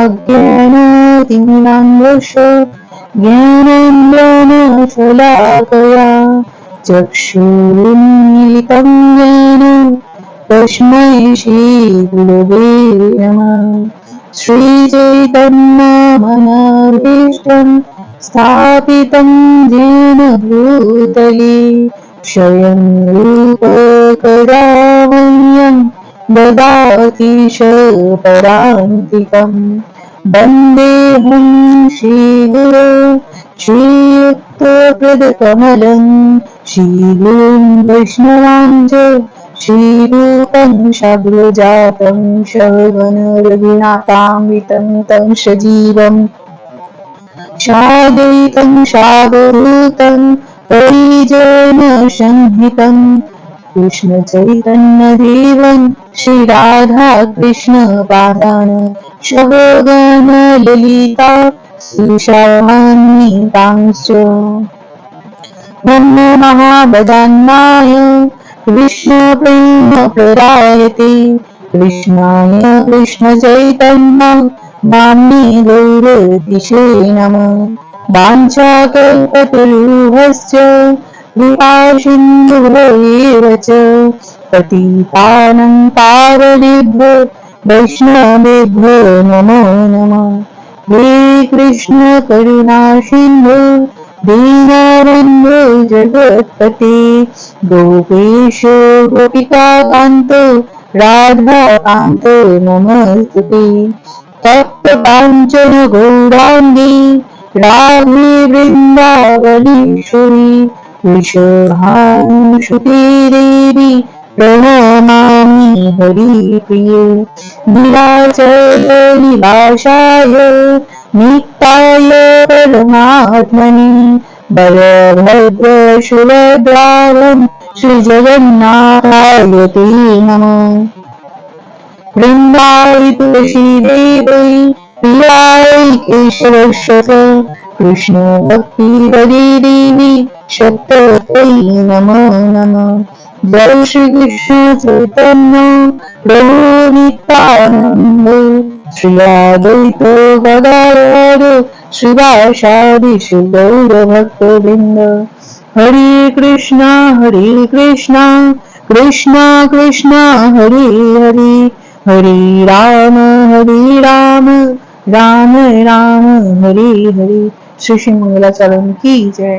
अज्ञानातिमिरान्धश्च ज्ञानाञ्जनशलाकया चक्षुरुन्मीलितं येन तस्मै श्रीगुरवे नमः। श्रीचैतन्यमनोभीष्टं स्थापितं येन भूतले स्वयं रूप कदा मह्यं ददाति परान्तिकं। वन्देऽहं श्रीगुरो श्रीयुक्तपदकमलं श्रीगुरुं वैष्णवांश्च श्रीरूपं साग्रजातं सगण रघुनाथान्वितं तं सजीवम् साद्वैतं सावधूतं परिजनसंहितं कृष्णचैतन्यदेवं श्रीराधाकृष्णपादान् सगण ललिता श्रीशान्वितांश्च। नमो महावदन्नाय कृष्णप्रेमप्रदायते कृष्णाय कृष्णचैतन्य नाम्ने गौरतिशे नमः। वाञ्छाकल्पतरुभ्यश्च कृपासिन्धुभ्येव च पतितानं पावनेभ्यो वैष्णवेभ्यो नमो नमः। हे कृष्ण करुणा सिन्धु दीनबन्धो जगत्पते गोपेश गोपिकान्त राधाकान्त नमोस्तुते। तप्तकाञ्चन गौराङ्गी राधे वृन्दावनेश्वरी वृषभानुसुते देवी प्रणमामि हरिप्रिये। नीलाचलनिवासाय नित्याय परमात्मने बलभद्रसुभद्रावं श्रीजगन्नाथाय ते नमः। वृन्दावै तुलसीदेवै प्रियायै केशवस्य कृष्ण भक्तिपदे देवी सप्तकै नमो नमः। जय श्रीकृष्ण चैतन्य प्रभु नित्यानन्द श्री अद्वैत गदाधर श्रीवासादि गौरभक्तवृन्द। हरे कृष्णा कृष्णा कृष्ण हरे हरे हरे राम राम राम हरे हरे। श्री श्री मंगलाचरण की जय।